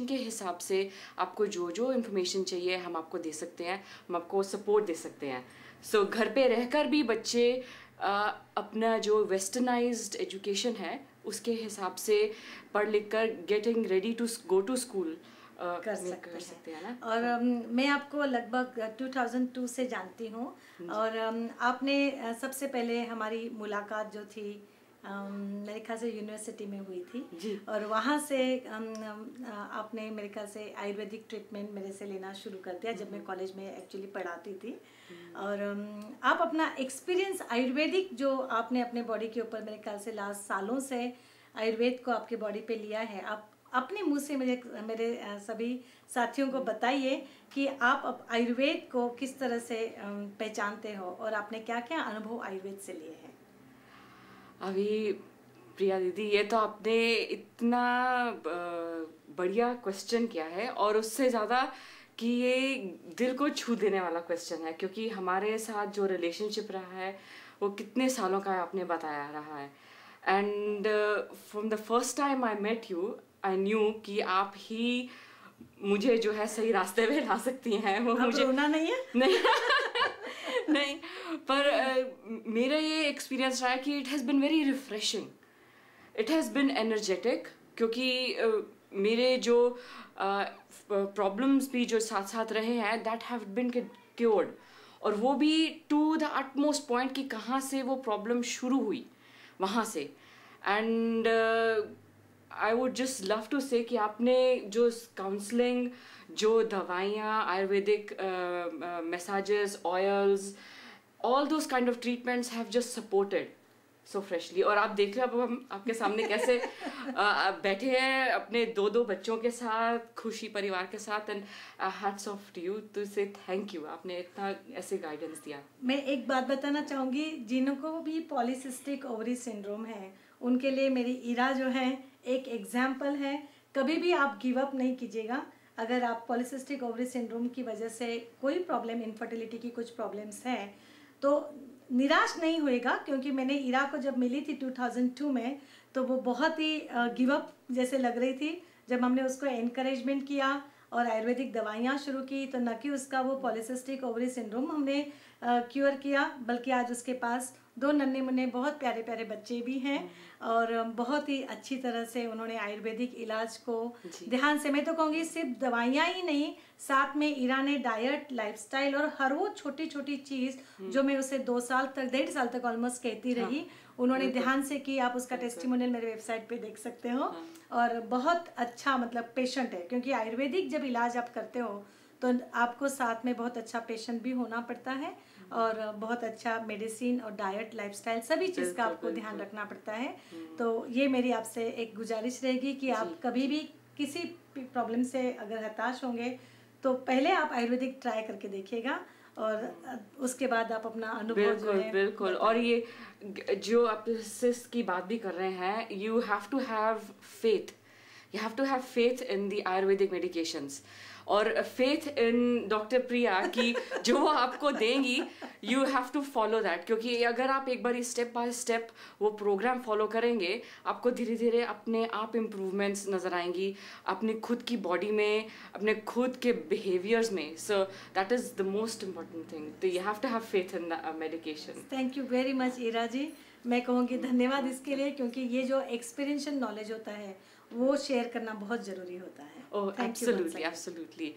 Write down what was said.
के हिसाब से आपको जो जो इन्फॉर्मेशन चाहिए हम आपको दे सकते हैं, हम आपको सपोर्ट दे सकते हैं। सो घर पे रहकर भी बच्चे अपना जो वेस्टर्नाइज्ड एजुकेशन है उसके हिसाब से पढ़ लिख कर getting ready to go to school कर सकते हैं ना। और मैं आपको लगभग 2002 से जानती हूँ और आपने सबसे पहले हमारी मुलाकात जो थी मेरे ख्याल से यूनिवर्सिटी में हुई थी जी। और वहाँ से आपने मेरे ख्याल से आयुर्वेदिक ट्रीटमेंट मेरे से लेना शुरू कर दिया जब मैं कॉलेज में एक्चुअली पढ़ाती थी। और आप अपना एक्सपीरियंस आयुर्वेदिक जो आपने अपने बॉडी के ऊपर मेरे ख्याल से लास्ट सालों से आयुर्वेद को आपके बॉडी पे लिया है, आप अपने मुंह से मेरे सभी साथियों को बताइए कि आप आयुर्वेद को किस तरह से पहचानते हो और आपने क्या क्या अनुभव आयुर्वेद से लिए हैं। अभी प्रिया दीदी, ये तो आपने इतना बढ़िया क्वेश्चन किया है और उससे ज़्यादा कि ये दिल को छू देने वाला क्वेश्चन है, क्योंकि हमारे साथ जो रिलेशनशिप रहा है वो कितने सालों का आपने बताया रहा है। And from the first time I met you I knew कि आप ही मुझे जो है सही रास्ते पे ला सकती हैं। वो मुझे रोना नहीं है नहीं नहीं, पर मेरा ये एक्सपीरियंस रहा है कि it has been very refreshing, it has been energetic, क्योंकि मेरे जो प्रॉब्लम्स भी जो साथ साथ रहे हैं दैट हैव बिन क्योर्ड, और वो भी टू द अटमोस्ट पॉइंट कि कहाँ से वो प्रॉब्लम शुरू हुई वहाँ से। And I would just love to say कि आपने जो काउंसलिंग, जो दवाइयाँ, Ayurvedic massages, oils, all those kind of treatments have just supported so freshly. और आप देख रहे हो अब हम आपके सामने कैसे बैठे हैं अपने दो बच्चों के साथ, खुशी परिवार के साथ। And hats off to you to say thank you, आपने इतना ऐसे गाइडेंस दिया। मैं एक बात बताना चाहूँगी, जिनको भी पॉलीसिस्टिक ओवरी सिंड्रोम है उनके लिए मेरी इरा जो है एक एग्जाम्पल है। कभी भी आप गिव अप नहीं कीजिएगा। अगर आप पॉलीसिस्टिक ओवरी सिंड्रोम की वजह से कोई प्रॉब्लम, इनफर्टिलिटी की कुछ प्रॉब्लम्स हैं तो निराश नहीं होएगा, क्योंकि मैंने इरा को जब मिली थी 2002 में तो वो बहुत ही गिव अप जैसे लग रही थी। जब हमने उसको एनकरेजमेंट किया और आयुर्वेदिक दवाइयाँ शुरू की तो न कि उसका वो पॉलीसिस्टिक ओवरी सिंड्रोम हमने क्योर किया, बल्कि आज उसके पास 2 नन्हे मुन्ने बहुत प्यारे प्यारे बच्चे भी हैं और बहुत ही अच्छी तरह से उन्होंने आयुर्वेदिक इलाज को ध्यान से, मैं तो कहूँगी सिर्फ दवाइयाँ ही नहीं, साथ में इरा ने डाइट, लाइफस्टाइल और हर वो छोटी छोटी चीज़ जो मैं उसे 2 साल तक, 1.5 साल तक ऑलमोस्ट कहती रही, उन्होंने ध्यान से की। आप उसका टेस्टिमोनियल मेरे वेबसाइट पे देख सकते हो। और बहुत अच्छा मतलब पेशेंट है, क्योंकि आयुर्वेदिक जब इलाज आप करते हो तो आपको साथ में बहुत अच्छा पेशेंट भी होना पड़ता है और बहुत अच्छा मेडिसिन और डाइट, लाइफस्टाइल सभी चीज़ का आपको ध्यान रखना पड़ता है। तो ये मेरी आपसे एक गुजारिश रहेगी कि आप कभी भी किसी प्रॉब्लम से अगर हताश होंगे तो पहले आप आयुर्वेदिक ट्राई करके देखिएगा और उसके बाद आप अपना अनुभव जो है बिल्कुल। और ये जो आप सिस्ट की बात भी कर रहे हैं, you have to have faith, you have to have faith in the Ayurvedic medications और faith in डॉक्टर प्रिया कि जो वो आपको देंगी you have to follow that, क्योंकि अगर आप एक बार स्टेप बाय स्टेप वो प्रोग्राम फॉलो करेंगे आपको धीरे धीरे अपने आप इम्प्रूवमेंट्स नज़र आएंगी अपनी खुद की बॉडी में, अपने खुद के बिहेवियर्स में। So that is the most important thing, तो you have to have faith in the medication. Thank you very much Ira ji, मैं कहूँगी धन्यवाद इसके लिए, क्योंकि ये जो एक्सपीरियंशियल नॉलेज होता है वो शेयर करना बहुत ज़रूरी होता है। ओह एब्सोल्युटली एब्सोल्युटली।